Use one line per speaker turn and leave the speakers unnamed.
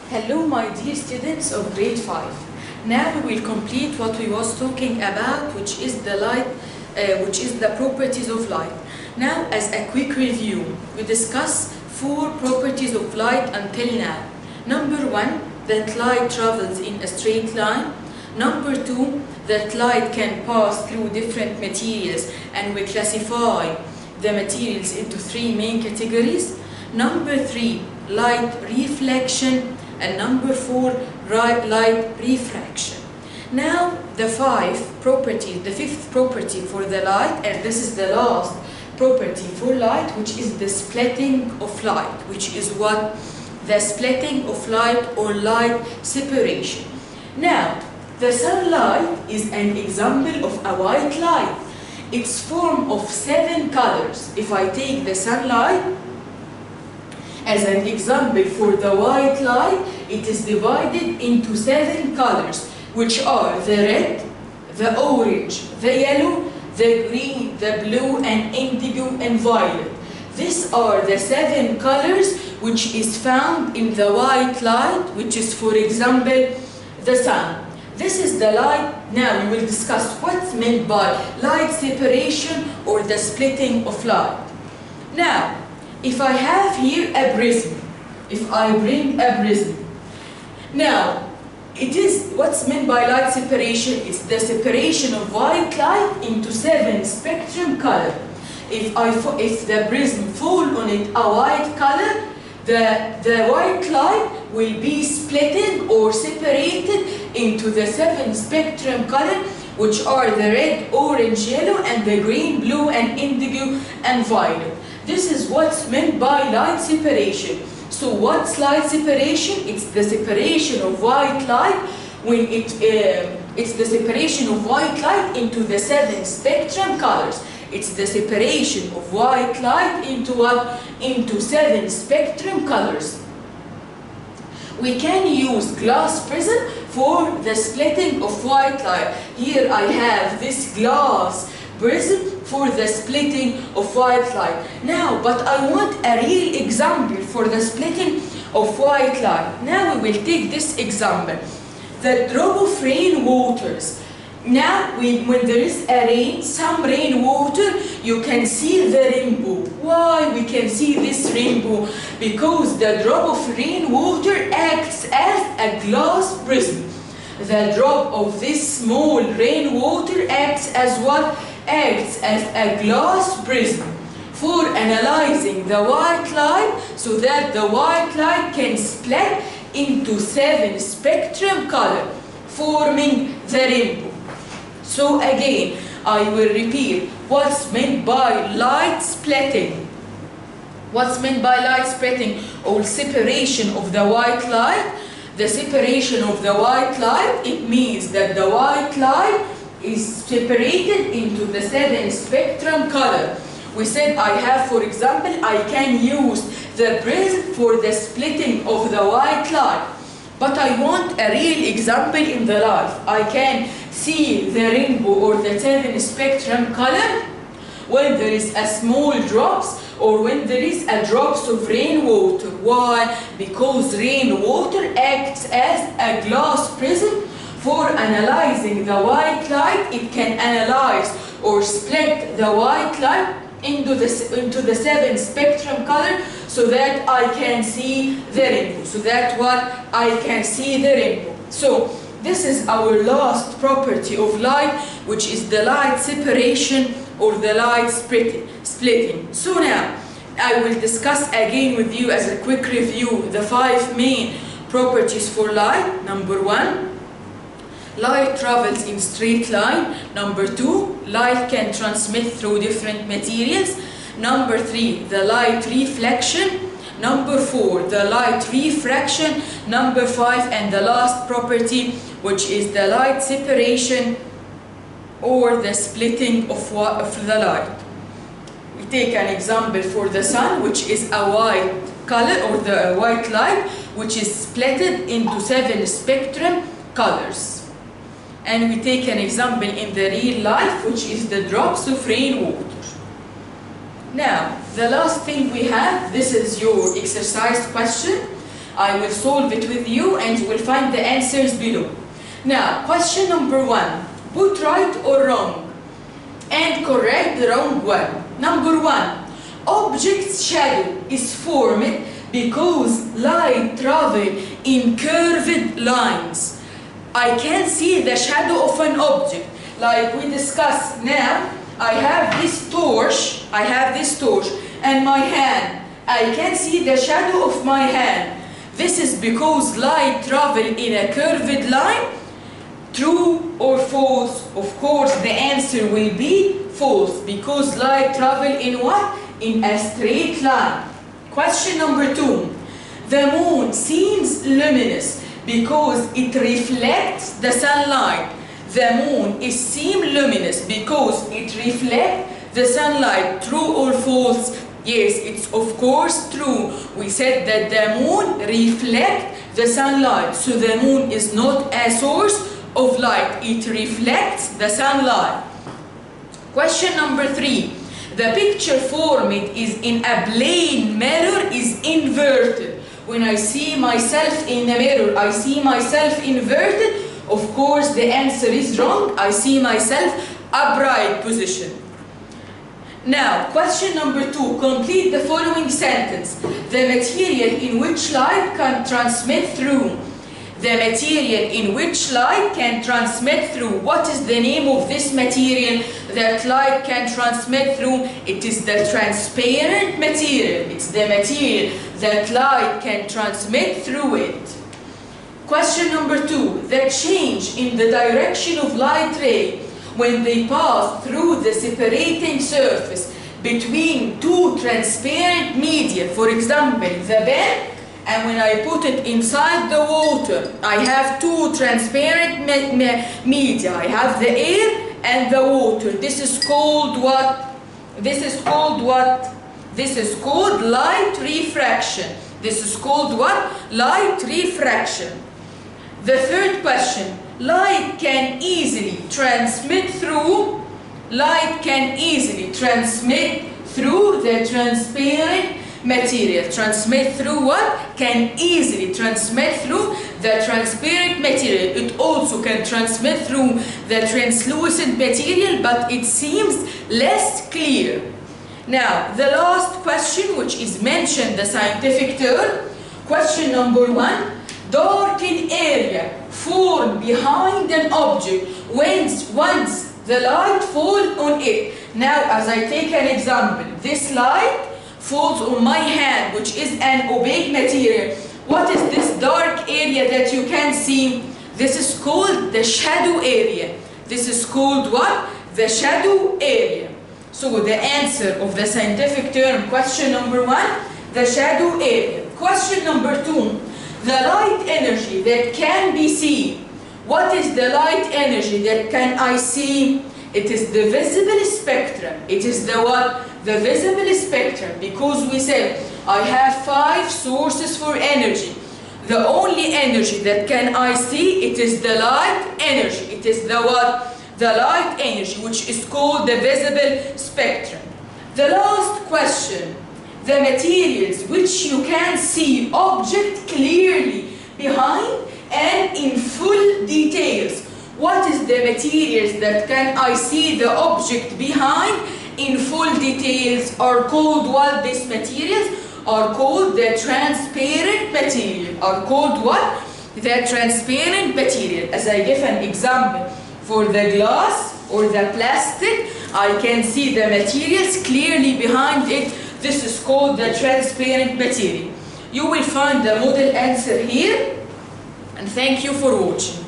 Hello my dear students of grade 5. Now we will complete what we was talking about, which is the light, which is the properties of light. Now as a quick review, we discuss 4 properties of light until now. Number 1, that light travels in a straight line. Number 2, that light can pass through different materials, and we classify the materials into 3 main categories. Number 3, light reflection, and number 4, light refraction. Now the 5th property for the light, and this is the last property for light, which is the splitting of light, which is what? The splitting of light or light separation. Now the sunlight is an example of a white light. It's formed of 7 colors. If I take the sunlight as an example for the white light, it is divided into 7 colors, which are the red, the orange, the yellow, the green, the blue, and indigo, and violet. These are the 7 colors which is found in the white light, which is, for example, the sun. This is the light. Now we will discuss what's meant by light separation or the splitting of light. Now, if I have here a prism, if I bring a prism, now it is what's meant by light separation. It's the separation of white light into 7 spectrum color. If the prism fall on it a white color, the white light will be splitted or separated into the 7 spectrum color, which are the red, orange, yellow, and the green, blue, and indigo, and violet. This is what's meant by light separation. So what's light separation? It's the separation of white light when it's the separation of white light into the 7 spectrum colors. It's the separation of white light into what? Into 7 spectrum colors. We can use glass prism for the splitting of white light. Here I have this glass prism for the splitting of white light. Now, but I want a real example for the splitting of white light. Now we will take this example. The drop of rain waters. Now, when there is a rain, some rainwater, you can see the rainbow. Why we can see this rainbow? Because the drop of rainwater acts as a glass prism. The drop of this small rainwater acts as what? Acts as a glass prism for analyzing the white light, so that the white light can split into 7 spectrum color, forming the rainbow. So again, I will repeat what's meant by light splitting. What's meant by light splitting or separation of the white light? The separation of the white light, it means that the white light is separated into the 7 spectrum color. We said I have, for example, I can use the prism for the splitting of the white light. But I want a real example in the life. I can see the rainbow or the 7 spectrum color when there is a small drops or when there is a drops of rainwater. Why? Because rainwater acts as a glass prism for analyzing the white light. It can analyze or split the white light into the 7 spectrum color, so that I can see the rainbow. So that what I can see the rainbow. So this is our last property of light, which is the light separation or the light splitting. So now I will discuss again with you as a quick review the 5 main properties for light. Number 1, light travels in straight line. Number 2, light can transmit through different materials. Number 3, the light reflection. Number 4, the light refraction. Number 5, and the last property, which is the light separation or the splitting of the light. We take an example for the sun, which is a white color or the white light, which is splitted into 7 spectrum colors. And we take an example in the real life, which is the drops of rainwater. Now, the last thing we have, this is your exercise question. I will solve it with you and you will find the answers below. Now, question number 1. Put right or wrong and correct the wrong one. Number 1. Object's shadow is formed because light travels in curved lines. I can see the shadow of an object. Like we discussed now, I have this torch, and my hand. I can see the shadow of my hand. This is because light travels in a curved line. True or false? Of course, the answer will be false because light travels in what? In a straight line. Question number 2. The moon seems luminous because it reflects the sunlight. The moon is seen luminous because it reflects the sunlight. True or false? Yes, it's of course true. We said that the moon reflects the sunlight. So the moon is not a source of light. It reflects the sunlight. Question number 3. The picture formed is in a plane mirror is inverted. When I see myself in the mirror, I see myself inverted. Of course, the answer is wrong. I see myself upright position. Now, question number 2. Complete the following sentence. The material in which light can transmit through. The material in which light can transmit through. What is the name of this material that light can transmit through? It is the transparent material. It's the material that light can transmit through it. Question number 2. The change in the direction of light ray when they pass through the separating surface between two transparent media, for example, the pen, and when I put it inside the water, I have two transparent media. I have the air and the water. This is called what? This is called what? This is called light refraction. This is called what? Light refraction. The third question. Light can easily transmit through. Light can easily transmit through the transparent material. Transmit through what? Can easily transmit through the transparent material. It also can transmit through the translucent material, but it seems less clear. Now, the last question, which is mentioned the scientific term, question number 1. Darkened area formed behind an object once the light falls on it. Now, as I take an example, this light falls on my hand, which is an opaque material. What is this dark area that you can see? This is called the shadow area. This is called what? The shadow area. So the answer of the scientific term, question number 1, the shadow area. Question number 2. The light energy that can be seen. What is the light energy that can I see? It is the visible spectrum. It is the what? The visible spectrum. Because we said I have 5 sources for energy. The only energy that can I see, it is the light energy. It is the what? The light energy, which is called the visible spectrum. The last question. The materials which you can see object clearly behind and in full details. What is the materials that can I see the object behind in full details are called what? These materials are called the transparent material. Are called what? The transparent material. As I give an example, for the glass or the plastic, I can see the materials clearly behind it. This is called the transparent material. You will find the model answer here, and thank you for watching.